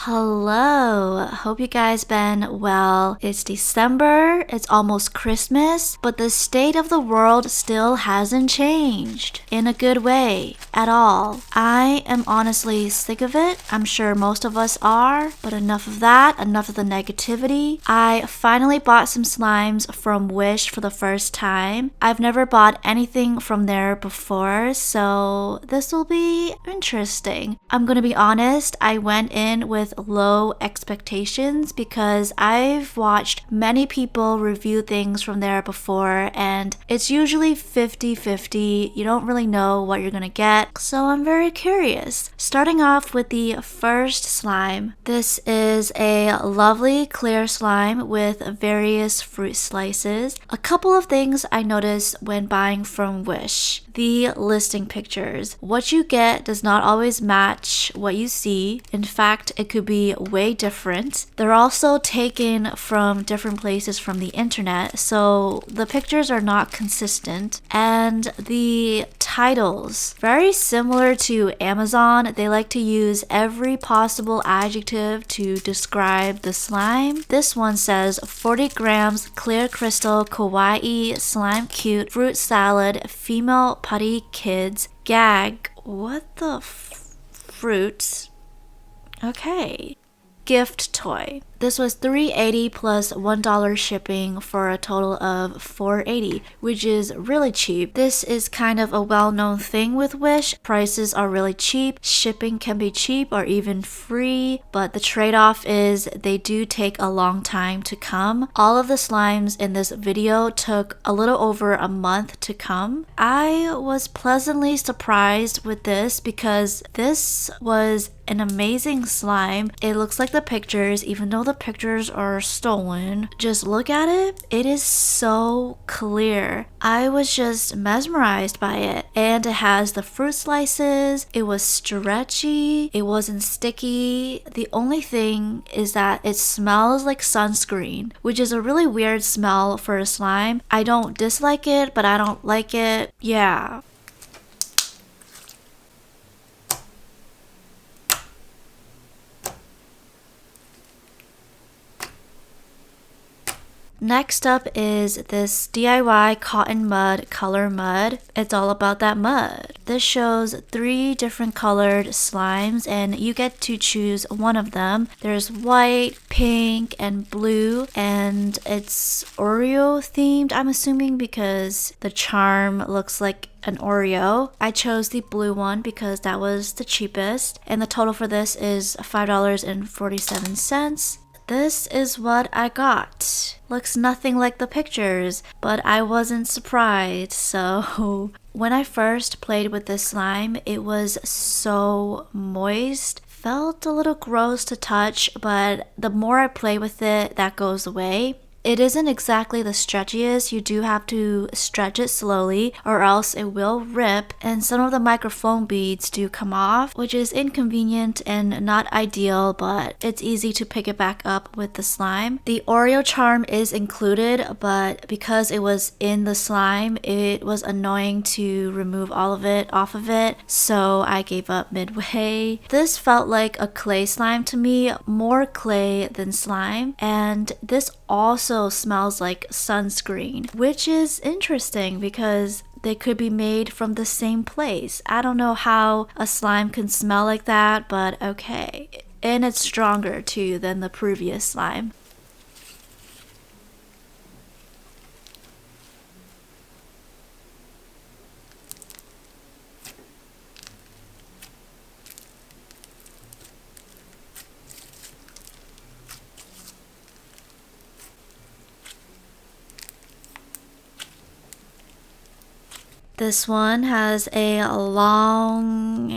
Hello, hope you guys been well. It's December, it's almost Christmas, but the state of the world still hasn't changed in a good way at all. I am honestly sick of it. I'm sure most of us are, but enough of that, enough of the negativity. I finally bought some slimes from Wish for the first time. I've never bought anything from there before, so this will be interesting. I'm gonna be honest, I went in with low expectations because I've watched many people review things from there before and it's usually 50-50. You don't really know what you're gonna get, so I'm very curious. Starting off with the first slime. This is a lovely clear slime with various fruit slices. A couple of things I noticed when buying from Wish. The listing pictures. What you get does not always match what you see. In fact, it could be way different. They're also taken from different places from the internet, so the pictures are not consistent. And the titles, very similar to Amazon. They like to use every possible adjective to describe the slime. This one says 40 grams clear crystal kawaii slime cute fruit salad female putty kids gag. What the fruit? Okay. Gift toy. This was $3.80 plus $1 shipping for a total of $4.80, which is really cheap. This is kind of a well-known thing with Wish. Prices are really cheap. Shipping can be cheap or even free, but the trade-off is they do take a long time to come. All of the slimes in this video took a little over a month to come. I was pleasantly surprised with this because this was an amazing slime. It looks like the pictures, even though the pictures are stolen. Just look at it. It is so clear. I was just mesmerized by it. And it has the fruit slices. It was stretchy. It wasn't sticky. The only thing is that it smells like sunscreen, which is a really weird smell for a slime. I don't dislike it, but I don't like it. Yeah. Next up is this DIY cotton mud color mud. It's all about that mud. This shows 3 different colored slimes and you get to choose one of them. There's white, pink, and blue, and it's Oreo themed, I'm assuming, because the charm looks like an Oreo. I chose the blue one because that was the cheapest, and the total for this is $5.47. This is what I got. Looks nothing like the pictures, but I wasn't surprised. So when I first played with this slime, it was so moist. Felt a little gross to touch, but the more I play with it, that goes away. It isn't exactly the stretchiest. You do have to stretch it slowly or else it will rip, and some of the microfoam beads do come off, which is inconvenient and not ideal, but it's easy to pick it back up with the slime. The Oreo charm is included, but because it was in the slime, it was annoying to remove all of it off of it, so I gave up midway. This felt like a clay slime to me, more clay than slime, and this also smells like sunscreen, which is interesting because they could be made from the same place. I don't know how a slime can smell like that, but okay. And it's stronger too than the previous slime. This one has a long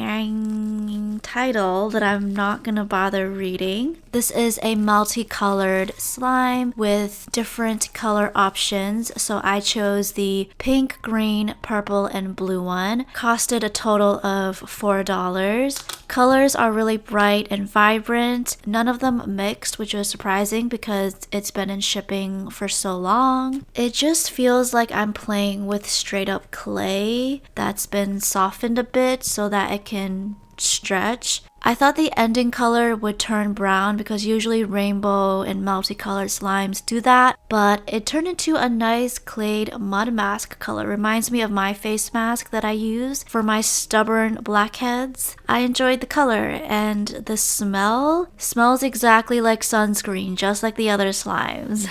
title that I'm not gonna bother reading. This is a multicolored slime with different color options, so I chose the pink, green, purple, and blue one. Costed a total of $4. Colors are really bright and vibrant, none of them mixed, which was surprising because it's been in shipping for so long. It just feels like I'm playing with straight up clay that's been softened a bit so that it can stretch. I thought the ending color would turn brown because usually rainbow and multicolored slimes do that, but it turned into a nice clayed mud mask color. Reminds me of my face mask that I use for my stubborn blackheads. I enjoyed the color, and the smell smells exactly like sunscreen, just like the other slimes.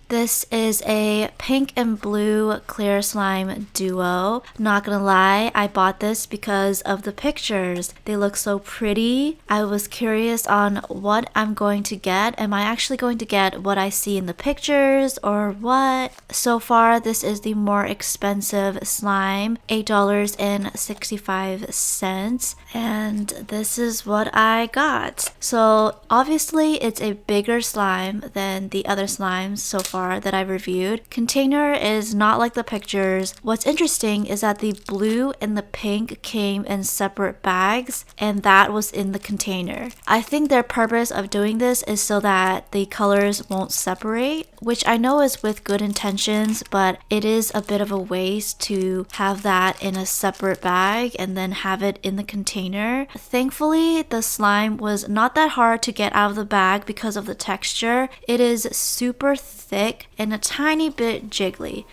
This is a pink and blue clear slime duo. Not gonna lie, I bought this because of the pictures. They look so pretty. I was curious on what I'm going to get. Am I actually going to get what I see in the pictures or what? So far, this is the more expensive slime, $8.65. And this is what I got. So obviously it's a bigger slime than the other slimes so far that I reviewed. Container is not like the pictures. What's interesting is that the blue and the pink came in separate bags, and that was in the container. I think their purpose of doing this is so that the colors won't separate, which I know is with good intentions, but it is a bit of a waste to have that in a separate bag and then have it in the container. Thankfully, the slime was not that hard to get out of the bag because of the texture. It is super thick and a tiny bit jiggly.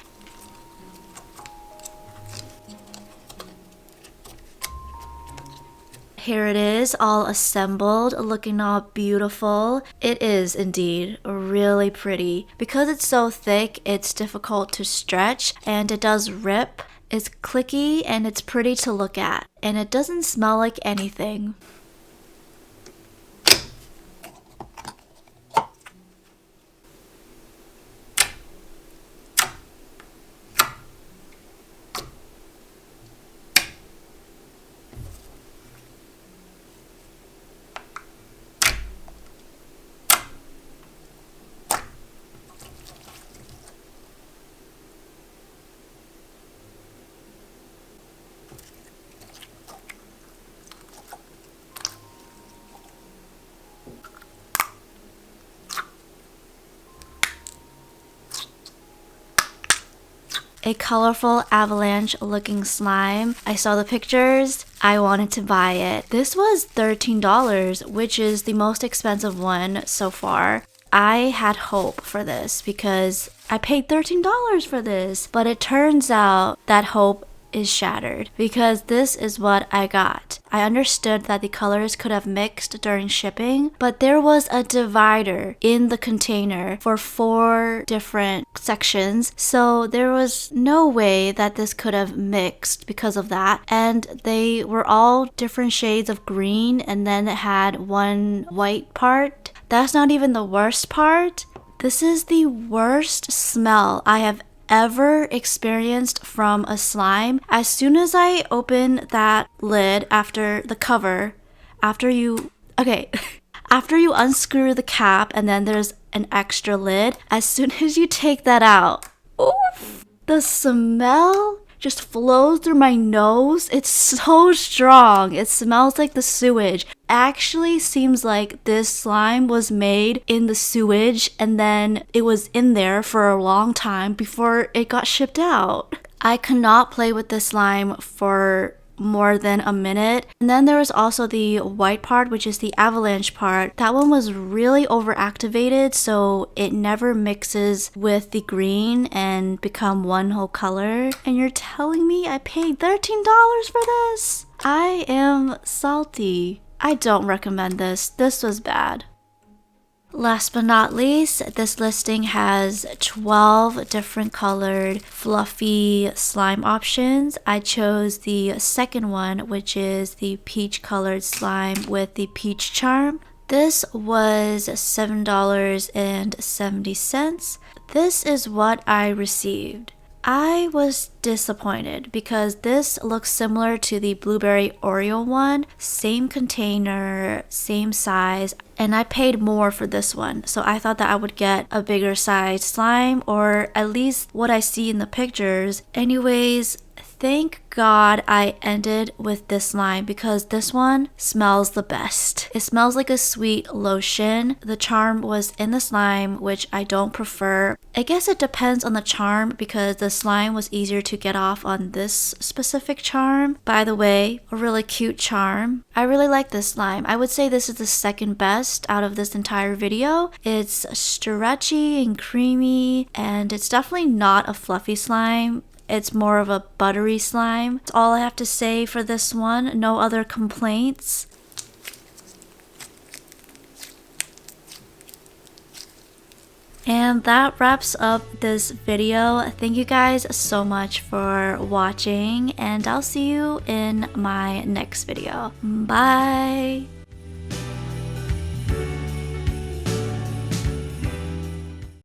Here it is, all assembled, looking all beautiful. It is indeed really pretty. Because it's so thick, it's difficult to stretch and it does rip. It's clicky and it's pretty to look at. And it doesn't smell like anything. A colorful avalanche looking slime. I saw the pictures. I wanted to buy it. This was $13, which is the most expensive one so far. I had hope for this because I paid $13 for this, but it turns out that hope is shattered because this is what I got. I understood that the colors could have mixed during shipping, but there was a divider in the container for 4 different sections, so there was no way that this could have mixed because of that. And they were all different shades of green, and then it had one white part. That's not even the worst part. This is the worst smell I have ever experienced from a slime. As soon as I open that lid after the cover, after you unscrew the cap and then there's an extra lid, as soon as you take that out, oof, the smell just flows through my nose. It's so strong. It smells like the sewage. Actually seems like this slime was made in the sewage and then it was in there for a long time before it got shipped out. I cannot play with this slime for more than a minute. And then there was also the white part, which is the avalanche part. That one was really overactivated, so it never mixes with the green and become one whole color. And you're telling me I paid $13 for this? I am salty. I don't recommend this. This was bad. Last but not least, this listing has 12 different colored fluffy slime options. I chose the second one, which is the peach colored slime with the peach charm. This was $7.70. This is what I received. I was disappointed because this looks similar to the blueberry Oreo one. Same container, same size, and I paid more for this one. So I thought that I would get a bigger size slime, or at least what I see in the pictures. Anyways, thank God I ended with this slime because this one smells the best. It smells like a sweet lotion. The charm was in the slime, which I don't prefer. I guess it depends on the charm because the slime was easier to get off on this specific charm. By the way, a really cute charm. I really like this slime. I would say this is the second best out of this entire video. It's stretchy and creamy, and it's definitely not a fluffy slime. It's more of a buttery slime. That's all I have to say for this one. No other complaints. And that wraps up this video. Thank you guys so much for watching, and I'll see you in my next video. Bye!